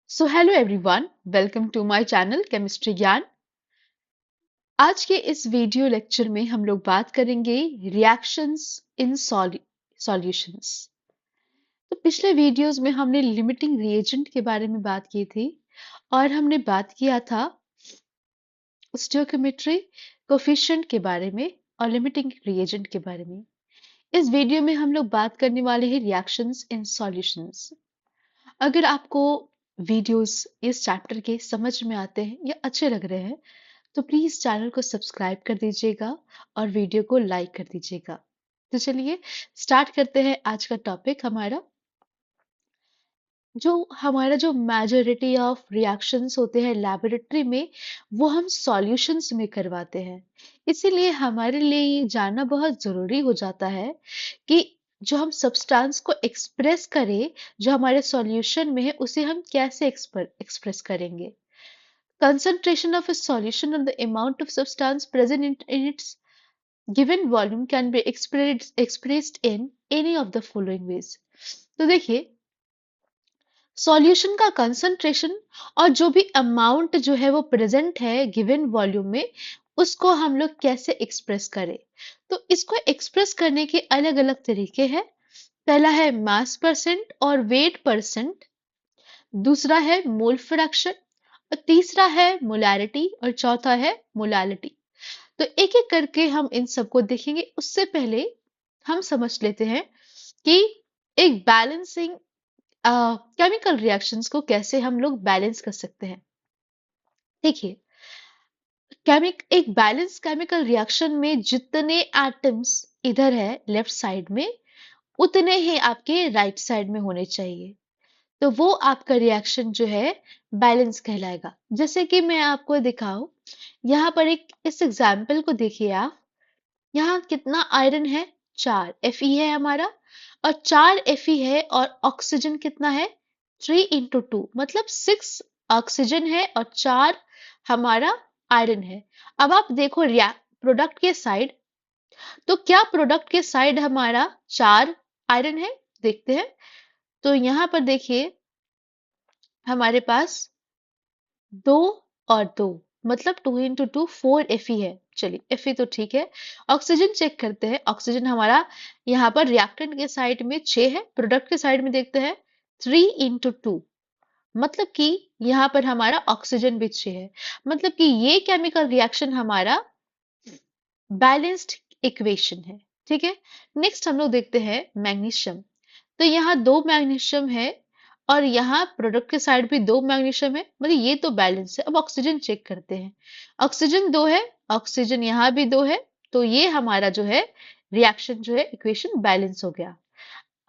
So hello everyone, welcome to my channel chemistry Gyan. आज के इस वीडियो लेक्चर में हम लोग बात करेंगे रिएक्शंस इन सॉल्यूशंस। तो पिछले वीडियोस में हमने लिमिटिंग रिएजेंट के बारे में बात की थी और हमने बात किया था स्टोइकियोमेट्री कोफिशिएंट के बारे में और लिमिटिंग रिएजेंट के बारे में। इस वीडियो में हम लोग बात करने वाले हैं रिएक्शंस इन सॉल्यूशंस। अगर आपको वीडियोस इस चैप्टर के समझ में आते हैं या अच्छे लग रहे हैं तो प्लीज चैनल को सब्सक्राइब कर दीजिएगा और वीडियो को लाइक कर दीजिएगा। तो चलिए स्टार्ट करते हैं आज का टॉपिक। हमारा जो मेजॉरिटी ऑफ रिएक्शंस होते हैं लेबोरेटरी में वो हम सॉल्यूशंस में करवाते हैं। इसीलिए हमारे लिए ये जानना बहुत जरूरी हो जाता है कि जो हम सब्सटेंस को एक्सप्रेस करें जो हमारे सॉल्यूशन में है उसे हम कैसे एक्सप्रेस करेंगे। Concentration of a solution or the amount of substance present in its given volume can be expressed in any of the following ways। तो देखिए, सॉल्यूशन का कंसंट्रेशन और जो भी अमाउंट जो है वो प्रेजेंट है गिवन वॉल्यूम में उसको हम लोग कैसे एक्सप्रेस करें। तो इसको एक्सप्रेस करने के अलग अलग तरीके हैं। पहला है मास परसेंट और वेट परसेंट, दूसरा है मोल फ्रैक्शन और तीसरा है मोलैरिटी और चौथा है मोलालिटी। तो एक एक करके हम इन सबको देखेंगे। उससे पहले हम समझ लेते हैं कि एक बैलेंसिंग केमिकल रिएक्शंस को कैसे हम लोग बैलेंस कर सकते हैं। देखिए, एक बैलेंस केमिकल रिएक्शन में जितने एटम्स इधर है लेफ्ट साइड में उतने ही आपके राइट साइड में होने चाहिए। तो वो आपका रिएक्शन जो है बैलेंस कहलाएगा। जैसे कि मैं आपको दिखाऊं, यहाँ पर एक इस एग्जाम्पल को देखिए आप। यहाँ कितना आयरन है? 4 Fe है हमारा, और 4 Fe है और ऑक्सीजन कितना है? 3 into 2 मतलब 6 ऑक्सीजन है और 4 हमारा आयरन है। अब आप देखो प्रोडक्ट के साइड, तो क्या प्रोडक्ट के साइड हमारा 4 आयरन है? देखते हैं। तो यहाँ पर देखिए हमारे पास 2 और 2 मतलब 2 into 2 4 Fe है। चलिए Fe तो ठीक है। ऑक्सीजन चेक करते हैं। ऑक्सीजन हमारा यहाँ पर रिएक्टेंट के साइड में 6 है, प्रोडक्ट के साइड में देखते हैं 3 into 2 मतलब कि यहाँ पर हमारा ऑक्सीजन भी 6 है। मतलब कि ये केमिकल रिएक्शन हमारा बैलेंस्ड इक्वेशन है। ठीक है। नेक्स्ट हम लोग देखते हैं मैग्नीशियम। तो यहाँ 2 मैग्नीशियम है और यहाँ प्रोडक्ट के साइड भी 2 मैग्नीशियम है, मतलब ये तो बैलेंस है। अब ऑक्सीजन चेक करते हैं। ऑक्सीजन 2 है, ऑक्सीजन यहाँ भी 2 है, तो ये हमारा जो है रिएक्शन जो है इक्वेशन बैलेंस हो गया।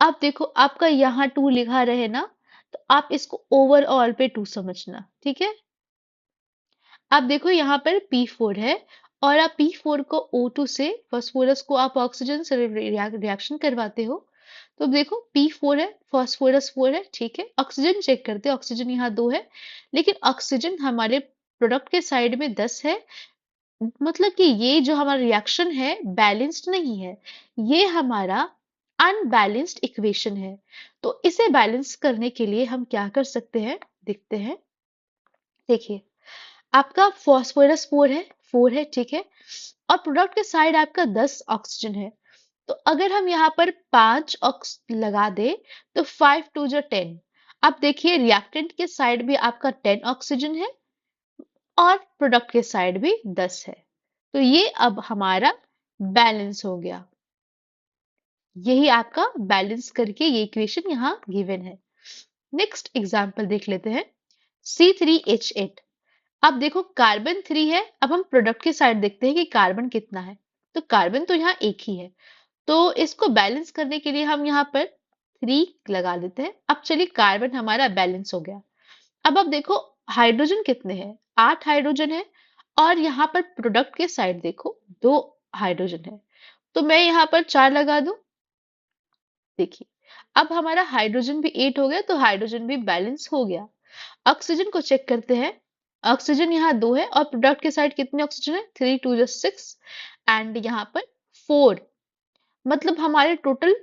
अब देखो आपका यहाँ 2 लिखा रहे ना, तो आप इसको ओवरऑल पे 2 समझना। ठीक है। अब देखो यहाँ पर P4 है और आप P4 को O2 से, फास्फोरस को आप ऑक्सीजन से रिएक्शन करवाते हो। तो अब देखो P4 है, फास्फोरस 4 है। ठीक है। ऑक्सीजन चेक करते हैं। ऑक्सीजन यहाँ 2 है, लेकिन ऑक्सीजन हमारे प्रोडक्ट के साइड में 10 है। मतलब कि ये जो हमारा रिएक्शन है बैलेंस्ड नहीं है, ये हमारा अनबैलेंस्ड इक्वेशन है। तो इसे बैलेंस करने के लिए हम क्या कर सकते हैं, देखते हैं। देखिए, आपका फास्फोरस 4 है, ठीक है, और प्रोडक्ट के साइड आपका 10 ऑक्सीजन है। तो अगर हम यहाँ पर 5 ऑक्स लगा दे तो 5 2 जो 10। अब देखिए रिएक्टेंट के साइड भी आपका 10 ऑक्सीजन है और प्रोडक्ट के साइड भी 10 है। तो ये अब हमारा बैलेंस हो गया। यही आपका बैलेंस करके ये इक्वेशन यहाँ गिवन है। नेक्स्ट एग्जांपल देख लेते हैं। C3H8। अब देखो कार्बन 3 है। अब हम प्रोडक्ट के साइड देखते हैं कि कार्बन कितना है। तो कार्बन तो यहाँ एक ही है, तो इसको बैलेंस करने के लिए हम यहाँ पर 3 लगा देते हैं। अब चलिए कार्बन हमारा बैलेंस हो गया। अब देखो हाइड्रोजन कितने हैं? 8 हाइड्रोजन है और यहाँ पर प्रोडक्ट के साइड देखो 2 हाइड्रोजन है। तो मैं यहाँ पर 4 लगा दूं। देखिए, अब हमारा हाइड्रोजन भी 8 हो गया, तो हाइड्रोजन भी बैलेंस हो गया। ऑक्सीजन को चेक करते हैं। ऑक्सीजन यहाँ 2 है और प्रोडक्ट के साइड कितने ऑक्सीजन है? 3 2 जो 6 एंड यहाँ पर 4, मतलब हमारे टोटल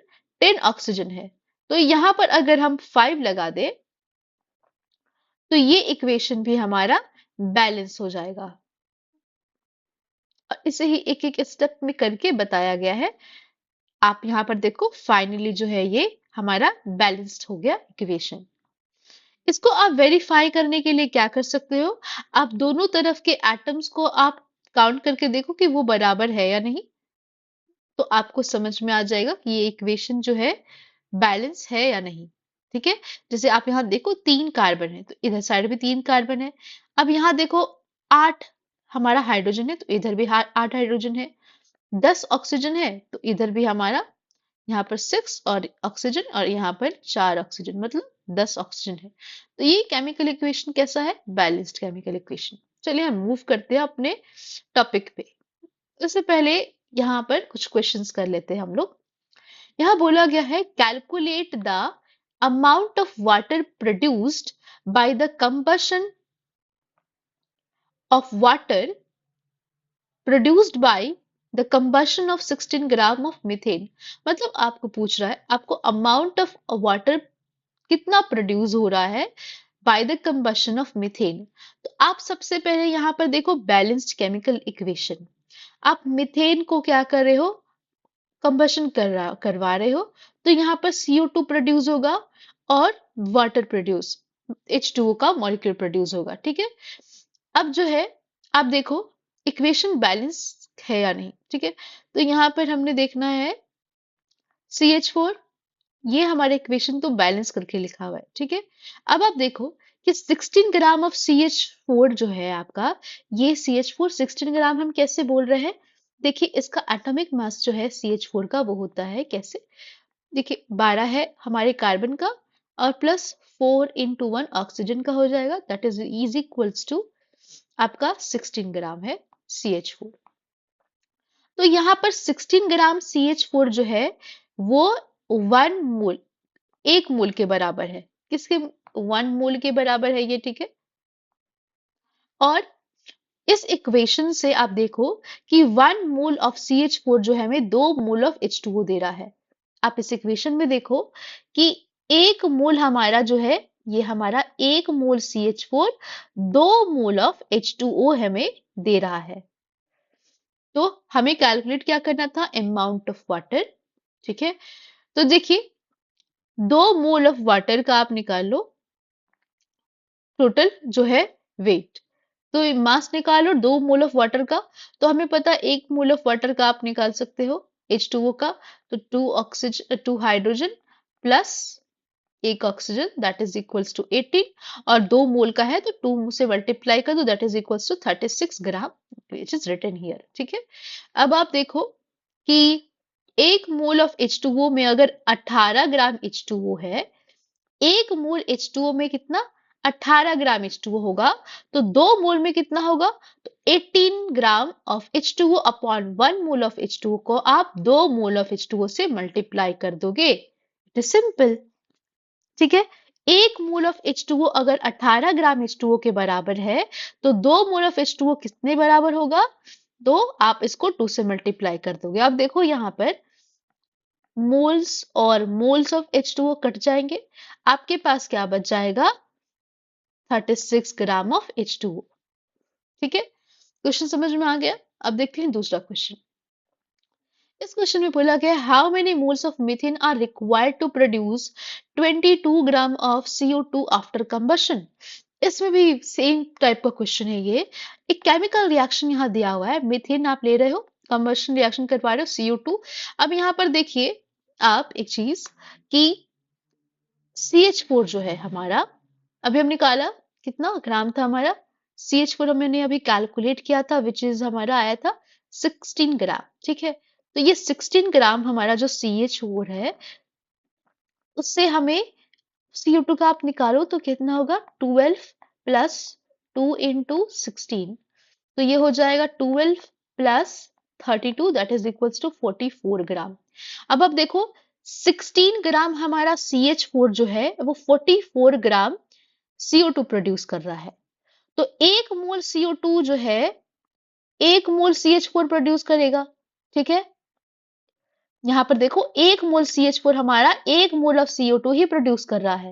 10 ऑक्सीजन है। तो यहाँ पर अगर हम 5 लगा दे तो ये इक्वेशन भी हमारा बैलेंस हो जाएगा। और इसे ही एक एक स्टेप में करके बताया गया है। आप यहाँ पर देखो फाइनली जो है ये हमारा बैलेंस्ड हो गया इक्वेशन। इसको आप वेरीफाई करने के लिए क्या कर सकते हो, आप दोनों तरफ के एटम्स को आप काउंट करके देखो कि वो बराबर है या नहीं, तो आपको समझ में आ जाएगा कि ये इक्वेशन जो है बैलेंस है या नहीं। ठीक है, जैसे आप यहाँ देखो 3 कार्बन है तो इधर साइड भी 3 कार्बन है। अब यहाँ देखो 8 हमारा हाइड्रोजन है तो इधर भी 8 हाइड्रोजन है। 10 ऑक्सीजन है तो इधर भी हमारा यहाँ पर 6 और ऑक्सीजन और यहाँ पर 4 ऑक्सीजन, मतलब 10 ऑक्सीजन है। तो ये केमिकल इक्वेशन कैसा है, बैलेंस्ड केमिकल इक्वेशन। चलिए हम मूव करते हैं अपने टॉपिक पे। उससे पहले यहाँ पर कुछ क्वेश्चंस कर लेते हैं हम लोग। यहाँ बोला गया है calculate the amount of water produced by the combustion of water produced by the combustion of 16 gram of methane. मतलब आपको पूछ रहा है आपको अमाउंट ऑफ वाटर कितना प्रोड्यूस हो रहा है by the combustion of methane. तो आप सबसे पहले यहाँ पर देखो बैलेंस्ड केमिकल इक्वेशन। आप मीथेन को क्या कर रहे हो, कंबशन करवा रहे हो, तो यहाँ पर CO2 प्रोड्यूस होगा और वाटर प्रोड्यूस, H2O का मॉलिक्यूल प्रोड्यूस होगा। ठीक है, अब जो है आप देखो इक्वेशन बैलेंस है या नहीं। ठीक है, तो यहाँ पर हमने देखना है CH4, ये हमारे इक्वेशन तो बैलेंस करके लिखा हुआ है। ठीक है, अब आप देखो कि 16 ग्राम ऑफ CH4 जो है आपका, ये CH4 16 ग्राम हम कैसे बोल रहे हैं, देखिए इसका एटॉमिक मास जो है CH4 का वो होता है कैसे, देखिए 12 है हमारे कार्बन का और प्लस 4 इंटू 1 ऑक्सीजन का हो जाएगा, दैट इज इक्वल्स टू आपका 16 ग्राम है CH4। तो यहाँ पर 16 ग्राम CH4 जो है वो 1 मोल, 1 मोल के बराबर है। किसके, 1 मोल के बराबर है ये। ठीक है, और इस इक्वेशन से आप देखो कि 1 मोल ऑफ CH4 जो है हमें 2 मोल ऑफ H2O दे रहा है। आप इस इक्वेशन में देखो कि 1 मोल हमारा जो है ये हमारा 1 मोल CH4 2 मोल ऑफ H2O हमें दे रहा है। तो हमें कैलकुलेट क्या करना था, अमाउंट ऑफ वाटर। ठीक है, तो देखिए 2 मोल ऑफ वाटर का आप निकाल लो टोटल जो है वेट, तो मास निकालो 2 मोल ऑफ वाटर का, तो हमें पता है 1 मोल ऑफ वाटर का आप निकाल सकते हो H2O का, तो 2 oxygen 2 hydrogen plus 1 oxygen that is equals to 18, और 2 मोल का है तो 2 से मल्टीप्लाई कर दो that is equals to 36 gram which is written here. ठीक है, अब आप देखो कि 1 मोल ऑफ H2O में अगर 18 ग्राम H2O है, 1 मोल H2O में कितना 18 ग्राम H2O होगा, तो 2 मोल में कितना होगा, तो 18 ग्राम of H2O upon 1 mole of H2O को आप 2 मोल ऑफ H2O से मल्टीप्लाई कर दोगे। It is simple. ठीक है, 1 मोल ऑफ H2O अगर 18 ग्राम H2O के बराबर है तो 2 मोल ऑफ H2O कितने बराबर होगा, तो आप इसको 2 से मल्टीप्लाई कर दोगे। अब देखो यहाँ पर मोल्स और मोल्स ऑफ H2O कट जाएंगे, आपके पास क्या बच जाएगा, 36 ग्राम ऑफ H2O। ठीक है, क्वेश्चन समझ में आ गया। अब देखते हैं दूसरा क्वेश्चन। इस क्वेश्चन में बोला गया how many moles of methane are required to produce 22 gram of CO2 after combustion. इसमें भी सेम टाइप का क्वेश्चन है ये। एक केमिकल रिएक्शन यहाँ दिया हुआ है, मीथेन आप ले रहे हो, कंबशन रिएक्शन करवा रहे हो CO2। अब यहाँ पर देखिए आप एक चीज कि CH4 जो है हमारा, अभी हम निकाला कितना ग्राम था हमारा, CH4 हमने अभी कैलकुलेट किया था विच इज हमारा आया था 16 ग्राम। ठीक है, तो ये 16 ग्राम हमारा जो CH4 है उससे हमें CO2 का आप निकालो तो कितना होगा, 12 प्लस 2 इंटू 16, तो ये हो जाएगा 12 plus 32 that is equals to 44 gram. अब आप देखो 16 ग्राम हमारा CH4 जो है वो 44 ग्राम CO2 प्रोड्यूस कर रहा है। तो 1 मोल CO2 जो है 1 मोल CH4 प्रोड्यूस करेगा। ठीक है, यहाँ पर देखो 1 मोल CH4 हमारा 1 mole of CO2 he produce कर रहा है।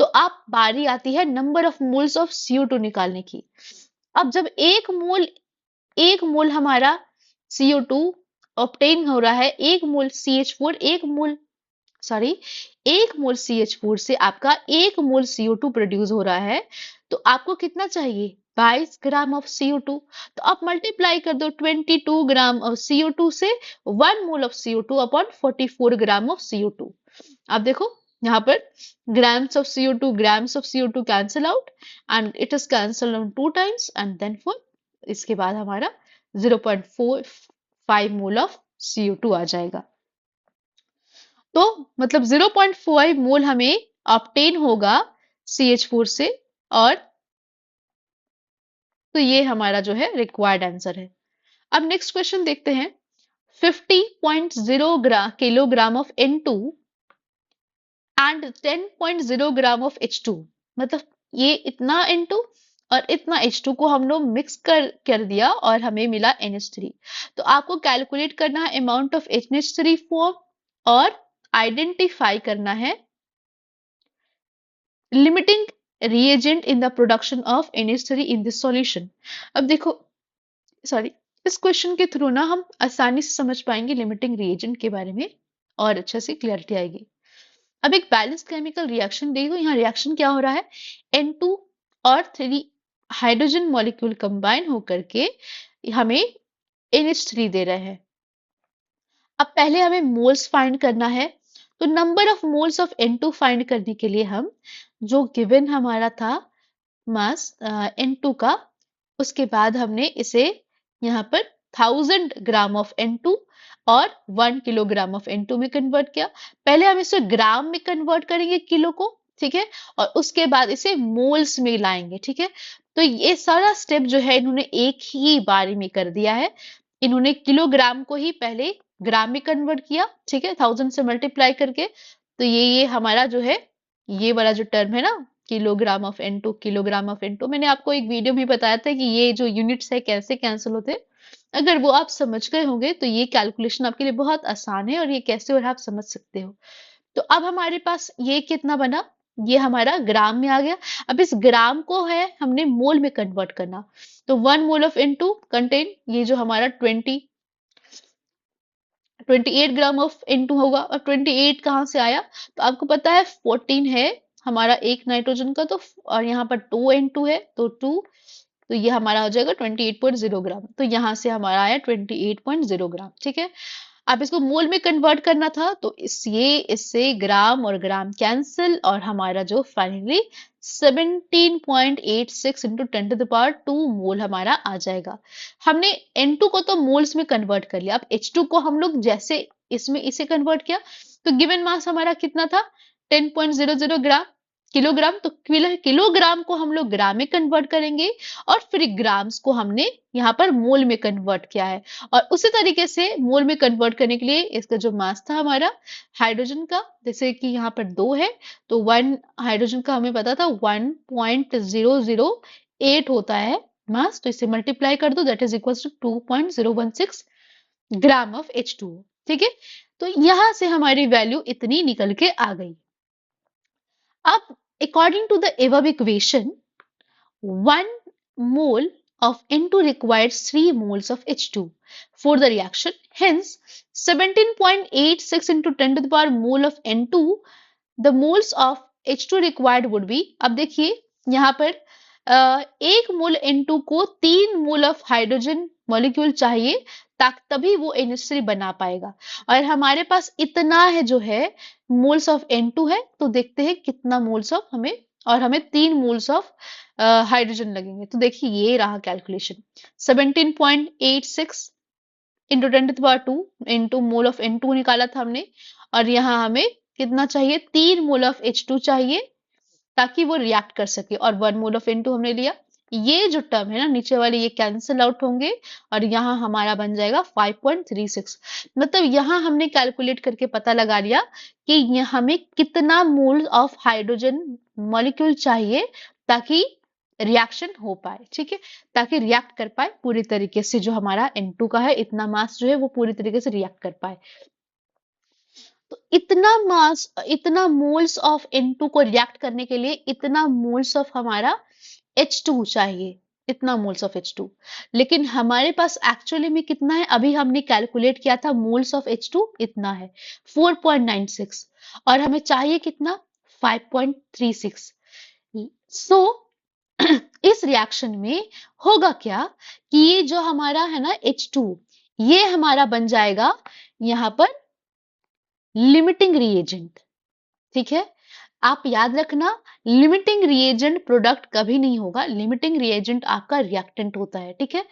तो आप बारी आती है number of moles of CO2 निकालने की। अब जब एक मोल हमारा CO2 ऑब्टेन हो रहा है, एक मोल CH4, एक मोल CH4 से आपका एक मोल CO2 प्रोड्यूस हो रहा है, तो आपको कितना चाहिए? 22 ग्राम ऑफ CO2। तो आप मल्टीप्लाई कर दो 22 ग्राम ऑफ CO2 से 1 mole of CO2 upon 44 gram of CO2। आप देखो यहाँ पर grams of CO2 cancel out and it is cancelled on 2 times and then for इसके बाद हमारा 0.45 मोल ऑफ CO2 आ जाएगा। तो मतलब 0.5 मोल हमें ऑब्टेन होगा CH4 से, और तो ये हमारा जो है रिक्वायर्ड आंसर है। अब नेक्स्ट क्वेश्चन देखते हैं। 50.0 kilogram of N2 and 10.0 gram of H2, मतलब ये इतना N2 और इतना H2 को हम लोग मिक्स कर दिया और हमें मिला NH3। तो आपको कैलकुलेट करना है अमाउंट ऑफ NH3 फॉर्म और आइडेंटिफाई करना है limiting reagent in the production of NH3 in this solution। अब देखो, सॉरी, इस क्वेश्चन के थ्रू ना हम आसानी से समझ पाएंगे लिमिटिंग रिएजेंट के बारे में और अच्छे से क्लियरिटी आएगी। अब एक बैलेंस केमिकल रिएक्शन देखो, यहाँ रिएक्शन क्या हो रहा है, N2 और 3 हाइड्रोजन मॉलिक्यूल कंबाइन होकर के हमें NH3 दे रहे हैं। अब पहले हमें मोल्स फाइंड करना है, तो number of moles of N2 find करने के लिए हम जो गिवन हमारा था मास N2 का, उसके बाद हमने इसे यहाँ पर 1000 ग्राम ऑफ N2 और 1 किलोग्राम ऑफ N2 में कन्वर्ट किया। पहले हम इसे ग्राम में कन्वर्ट करेंगे किलो को, ठीक है, और उसके बाद इसे मोल्स में लाएंगे, ठीक है। तो ये सारा स्टेप जो है इन्होंने एक ही बारी में कर दिया है। इन्होंने किलोग्राम को ही पहले ग्राम में कन्वर्ट किया, ठीक है, 1000 से मल्टीप्लाई करके। तो ये हमारा जो है, ये वाला जो टर्म है ना, किलोग्राम ऑफ N2, मैंने आपको एक वीडियो में बताया था कि ये जो यूनिट्स है कैसे कैंसिल होते हैं। अगर वो आप समझ गए होंगे तो ये कैलकुलेशन आपके लिए बहुत आसान है और ये कैसे और आप समझ सकते हो। तो अब हमारे पास ये कितना बना, ये हमारा ग्राम में आ गया। अब इस ग्राम को है हमने मोल में कन्वर्ट करना, तो 1 मोल ऑफ N2 कंटेन ये जो हमारा 28 ग्राम ऑफ N2 होगा। और 28 कहाँ से आया, तो आपको पता है 14 है हमारा एक नाइट्रोजन का, तो और यहाँ पर 2 N2 है, तो 2, तो ये हमारा हो जाएगा 28.0 ग्राम। तो यहाँ से हमारा आया 28.0 ग्राम, ठीक है। अब इसको मोल में कन्वर्ट करना था, तो इससे ग्राम और ग्राम कैंसिल, और हमारा जो finally 17.86 into 10 to the power 2 mole हमारा आ जाएगा। हमने N2 को तो मोल्स में कन्वर्ट कर लिया, अब H2 को हम लोग जैसे इसमें इसे कन्वर्ट किया, तो गिवन मास हमारा कितना था, 10.00 ग्राम किलोग्राम। तो किलोग्राम को हम लोग ग्राम में कन्वर्ट करेंगे, और फिर ग्राम्स को हमने यहाँ पर मोल में कन्वर्ट किया है। और उसी तरीके से मोल में कन्वर्ट करने के लिए इसका जो मास था हमारा हाइड्रोजन का, जैसे कि यहाँ पर 2 है, तो 1 हाइड्रोजन का हमें पता था 1.008 होता है मास, तो इसे मल्टीप्लाई कर दो, that is equal to 2.016 gram of H2O, ठीक है। तो यहां से हमारी वैल्यू इतनी निकल के आ गई। अब according to the above equation, 1 mole of N2 requires 3 moles of H2 for the reaction. Hence, 17.86 into 10 to the power mole of N2, the moles of H2 required would be, अब देखिए यहाँ पर एक मोल N2 को 3 mole of hydrogen molecule चाहिए, तभी वो NH3 बना पाएगा। और हमारे पास इतना है जो है मोल्स ऑफ N2 है, तो देखते हैं कितना मोल्स ऑफ हमें, और हमें 3 मोल्स ऑफ हाइड्रोजन लगेंगे। तो देखिए ये रहा calculation, 17.86 into 10 to the power 2 into mole of N2 निकाला था हमने, और यहाँ हमें कितना चाहिए, 3 मोल ऑफ H2 चाहिए ताकि वो रिएक्ट कर सके, और 1 मोल ऑफ N2 हमने लिया। ये जो टर्म है ना नीचे वाले, ये कैंसिल आउट होंगे, और यहाँ हमारा बन जाएगा 5.36। मतलब यहाँ हमने कैलकुलेट करके पता लगा लिया कि हमें कितना मोल ऑफ हाइड्रोजन मॉलिक्यूल चाहिए ताकि रिएक्शन हो पाए, ठीक है, ताकि रिएक्ट कर पाए पूरी तरीके से, जो हमारा N2 का है इतना मास जो है वो पूरी तरीके से रिएक्ट कर पाए। तो इतना मास, इतना मोल्स ऑफ N2 को रिएक्ट करने के लिए इतना मोल्स ऑफ हमारा H2 चाहिए, इतना मोल्स ऑफ H2। लेकिन हमारे पास एक्चुअली में कितना है, अभी हमने कैलकुलेट किया था मोल्स ऑफ H2 इतना है 4.96, और हमें चाहिए कितना 5.36। सो इस रिएक्शन में होगा क्या कि ये जो हमारा है ना H2, ये हमारा बन जाएगा यहां पर लिमिटिंग रिएजेंट। ठीक है, आप याद रखना, लिमिटिंग रिएजेंट प्रोडक्ट कभी नहीं होगा, लिमिटिंग रिएजेंट आपका रिएक्टेंट होता है। ठीक है,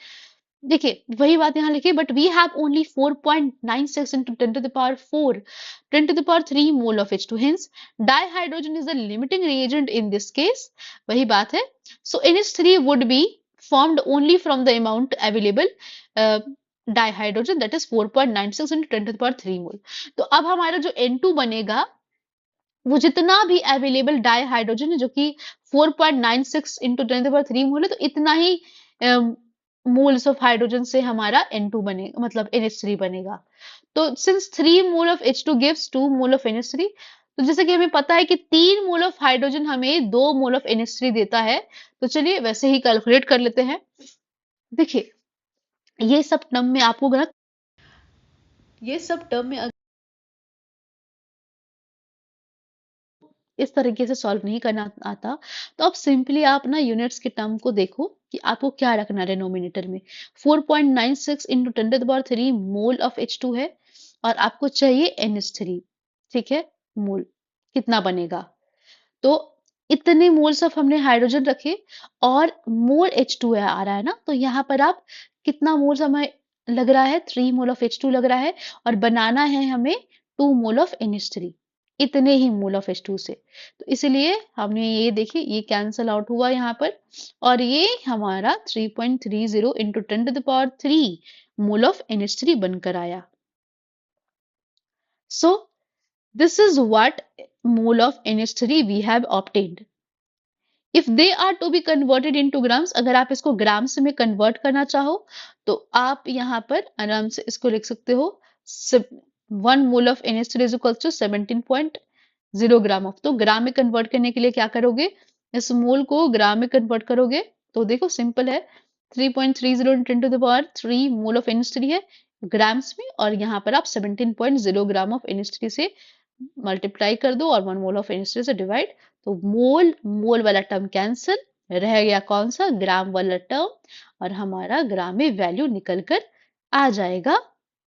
देखिए वही बात यहाँ लिखिए, but we have only 4.96 into 10 to the power 4 10 to the power 3 mole of H2, hence dihydrogen is the limiting reagent in this case। वही बात है, so NH3 would be formed only from the amount available dihydrogen, that is 4.96 into 10 to the power 3 mole। तो अब हमारा जो N2 बनेगा, वो जितना भी अवेलेबल डाई हाइड्रोजन है जो कि 4.96 इंटू 10⁻³ मोल है, तो इतना ही मोल्स ऑफ हाइड्रोजन से हमारा N2 बनेगा, मतलब NH3 बनेगा। तो since 3 mole of H2 gives 2 mole of NH3, तो जैसे कि हमें पता है कि 3 मोल ऑफ हाइड्रोजन हमें 2 मोल ऑफ NH3 देता है, तो चलिए वैसे ही कैलकुलेट कर लेते हैं। देखिए ये सब टर्म में आपको अगर ये सब टर्म में इस तरीके से सॉल्व नहीं करना आता, तो अब सिंपली आप ना यूनिट्स के टर्म को देखो कि आपको क्या रखना है डिनोमिनेटर में। 4.96 इंटू 10⁻³ मोल ऑफ H2 है, और आपको चाहिए NH3। ठीक है, मोल कितना बनेगा, तो इतने मोल्स ऑफ हमने हाइड्रोजन रखे, और मोल H2 है आ रहा है ना, तो यहाँ पर आप कितना मोल्स हमें लग रहा है, 3 मोल ऑफ H2 लग रहा है, और बनाना है हमें 2 मोल ऑफ NH3, इतने ही मोल ऑफ H2 से। तो इसलिए हमने ये देखिए ये कैंसल आउट हुआ यहाँ पर, और ये हमारा 3.30 इंटू 10⁻³ मोल ऑफ NH3 बनकर आया। So this is what mole of NH3 we have obtained. If they are to be converted into grams, अगर आप इसको ग्राम्स में कन्वर्ट करना चाहो तो आप यहाँ पर आराम से इसको लिख सकते हो, 1 mole of NH3 is equal to 17.0 gram of. तो ग्राम में कन्वर्ट करने के लिए क्या करोगे, इस मोल को ग्राम में कन्वर्ट करोगे, तो देखो सिंपल है, 3.30 10 to the power 3 mole of NH3 है ग्राम्स में, और यहाँ पर आप 17.0 ग्राम ऑफ NH3 से मल्टीप्लाई कर दो, और 1 मोल ऑफ NH3 से डिवाइड, तो मोल मोल वाला टर्म कैंसिल, रह गया कौन सा, ग्राम वाला टर्म, और हमारा ग्राम में वैल्यू निकल कर आ जाएगा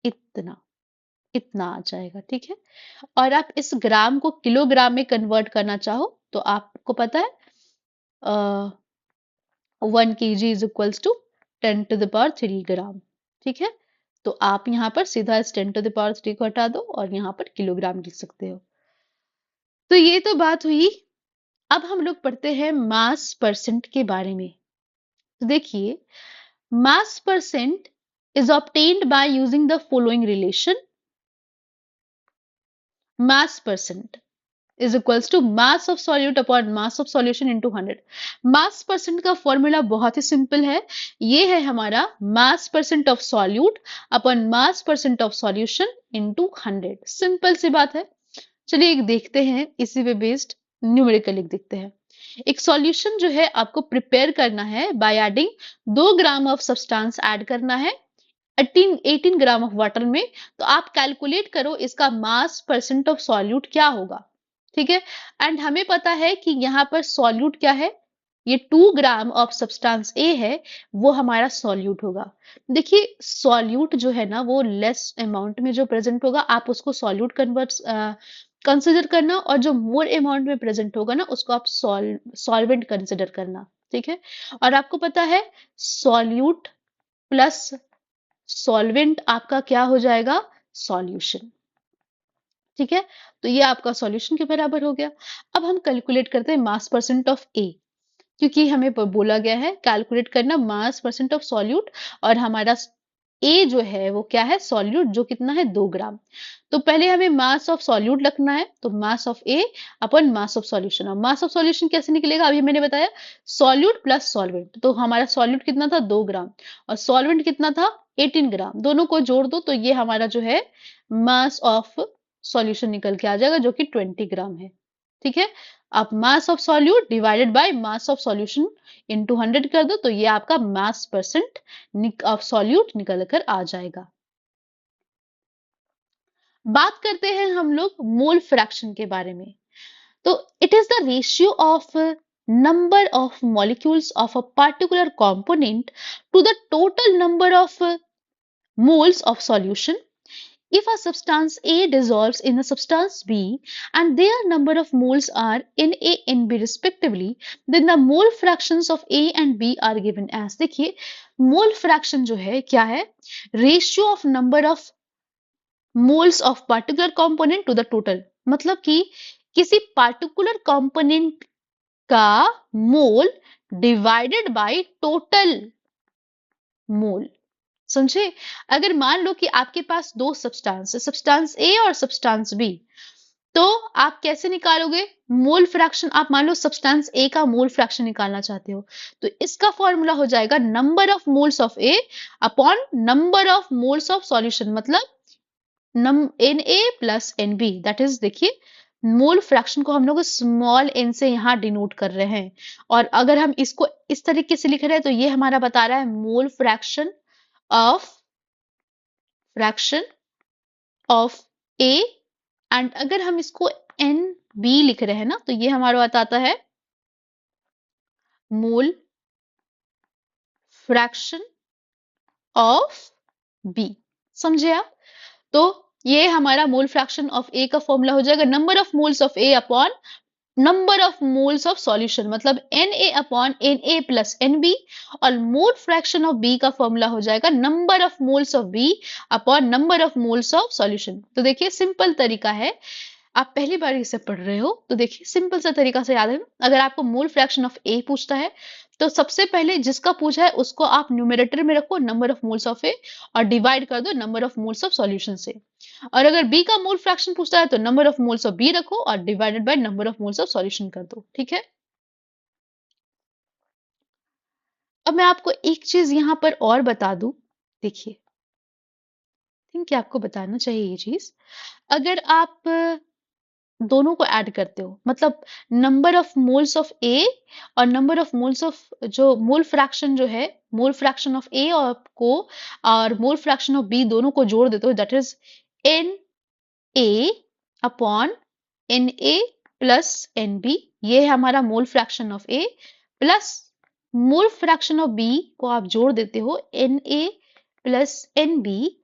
इतना, इतना आ जाएगा। ठीक है, और आप इस ग्राम को किलोग्राम में कन्वर्ट करना चाहो तो आपको पता है 1 kg is equals to 10 to the power 3 gram. ठीक है, तो आप यहाँ पर सीधा इस 10 टू द पावर 3 को हटा दो, और यहाँ पर किलोग्राम लिख सकते हो। तो ये तो बात हुई। अब हम लोग पढ़ते हैं मास परसेंट के बारे में। तो देखिए मास percent is obtained by using the following relation. Mass percent is equals to mass of solute upon mass of solution into 100। mass percent का फॉर्मूला बहुत ही सिंपल है, ये है हमारा mass percent of solute upon mass percent of solution into 100। Simple सी बात है। चलिए एक देखते हैं, इसी पे बेस्ड न्यूमेरिकल लिख देखते हैं। एक सॉल्यूशन जो है आपको प्रिपेयर करना है by adding 2 gram of substance add करना है 18 ग्राम ऑफ वाटर में, तो आप कैलकुलेट करो इसका मास परसेंट ऑफ सॉल्यूट क्या होगा। ठीक है, एंड हमें पता है कि यहाँ पर सॉल्यूट क्या है, ये 2 ग्राम ऑफ सब्सटेंस ए है, वो हमारा सॉल्यूट होगा। देखिए सॉल्यूट जो है ना वो लेस अमाउंट में जो प्रेजेंट होगा आप उसको सॉल्यूट कन्वर्ट कंसिडर करना, और जो मोर अमाउंट में प्रेजेंट होगा ना उसको आप सॉल्वेंट कंसिडर करना। ठीक है, और आपको पता है सॉल्यूट प्लस सॉल्वेंट आपका क्या हो जाएगा, सॉल्यूशन। ठीक है, तो ये आपका सॉल्यूशन के बराबर हो गया। अब हम कैलकुलेट करते हैं मास परसेंट ऑफ ए, क्योंकि हमें बोला गया है कैलकुलेट करना मास परसेंट ऑफ सॉल्यूट, और हमारा ए जो है वो क्या है, सॉल्यूट, जो कितना है 2 ग्राम। तो पहले हमें मास ऑफ सॉल्यूट रखना है, तो mass of A upon mass of solution. और मास ऑफ सॉल्यूशन कैसे निकलेगा, अभी मैंने बताया सॉल्यूट प्लस सॉल्वेंट। तो हमारा सॉल्यूट कितना था 2 ग्राम, और सॉल्वेंट कितना था 18 ग्राम, दोनों को जोड़ दो तो ये हमारा जो है मास ऑफ सॉल्यूशन निकल के आ जाएगा जो कि 20 ग्राम है। ठीक है, आप mass of solute divided by mass of solution into 100 कर दो तो ये आपका मास परसेंट ऑफ सॉल्यूट निकल कर आ जाएगा। बात करते हैं हम लोग मोल फ्रैक्शन के बारे में। तो it is the ratio of number of molecules of a particular component to the total number of moles of solution. If a substance A dissolves in a substance B and their number of moles are Na and B respectively, then the mole fractions of A and B are given as। देखिए mole fraction जो है क्या है, ratio of number of moles of particular component to the total, मतलब कि किसी particular component का mole divided by total mole. समझे, अगर मान लो कि आपके पास दो सब्सटेंस है, सब्सटेंस ए और सब्सटेंस बी, तो आप कैसे निकालोगे मोल फ्रैक्शन। आप मान लो सब्सटेंस ए का मोल फ्रैक्शन निकालना चाहते हो तो इसका फॉर्मूला हो जाएगा number of moles of A upon number of moles of solution, मतलब N A plus N B. That is, देखिए मोल फ्रैक्शन को हम लोग स्मॉल एन से यहाँ डिनोट कर रहे हैं, और अगर हम इसको इस तरीके से लिख रहे हैं तो ये हमारा बता रहा है mole of fraction of A, and अगर हम इसको एन बी लिख रहे हैं ना तो ये हमारा बताता है मोल फ्रैक्शन ऑफ बी। समझे आप, तो ये हमारा मोल फ्रैक्शन ऑफ ए का फॉर्मूला हो जाएगा number of moles of A upon number of moles of solution, मतलब N A upon N A plus N B, और मोल फ्रैक्शन ऑफ बी का फॉर्मूला हो जाएगा number of moles of B upon number of moles of solution. तो देखिए simple तरीका है, आप पहली बार इसे पढ़ रहे हो तो देखिए सिंपल सा तरीका से याद है। अगर आपको मोल फ्रैक्शन ऑफ ए पूछता है तो सबसे पहले जिसका पूछा है उसको आप न्यूमरेटर में रखो नंबर ऑफ मोल्स ऑफ ए और डिवाइड कर दो number of moles of solution से, और अगर बी का मोल फ्रैक्शन पूछता है तो number of moles of B रखो और divided by number of moles of solution कर दो। ठीक है, अब मैं आपको एक चीज यहां पर और बता दूं, देखिए थिंक कि आपको बताना चाहिए ये चीज। अगर आप दोनों को ऐड करते हो, मतलब नंबर ऑफ मोल्स ऑफ ए और नंबर ऑफ मोल्स ऑफ जो मोल फ्रैक्शन जो है, मोल फ्रैक्शन ऑफ ए और को और मोल फ्रैक्शन ऑफ बी दोनों को जोड़ देते हो, that is N A upon N A plus N B. ये है हमारा mole fraction of A, plus mole fraction of B को आप जोड़ देते हो N A plus N B,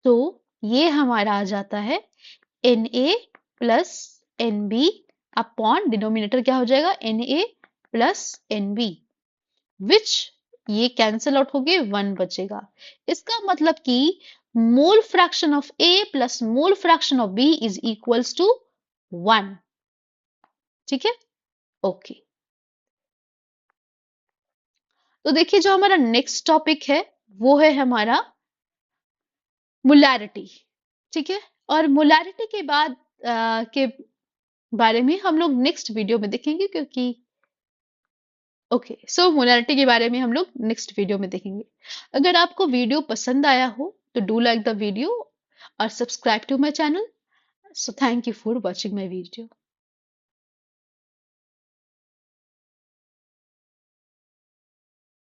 तो ये हमारा आ जाता है N A plus N B upon denominator क्या हो जाएगा N A plus N B, which ये कैंसिल आउट होके 1 बचेगा। इसका मतलब कि mole fraction of A plus mole fraction of B is equals to 1। ठीक है, ओके। तो देखिए जो हमारा नेक्स्ट टॉपिक है वो है हमारा मोलैरिटी। ठीक है, और मोलैरिटी के बाद के बारे में हम लोग नेक्स्ट वीडियो में देखेंगे, क्योंकि ओके सो मोलैरिटी के बारे में हम लोग नेक्स्ट वीडियो में देखेंगे। अगर आपको वीडियो पसंद आया हो तो डू लाइक द वीडियो और subscribe to my channel. So thank you for watching my video.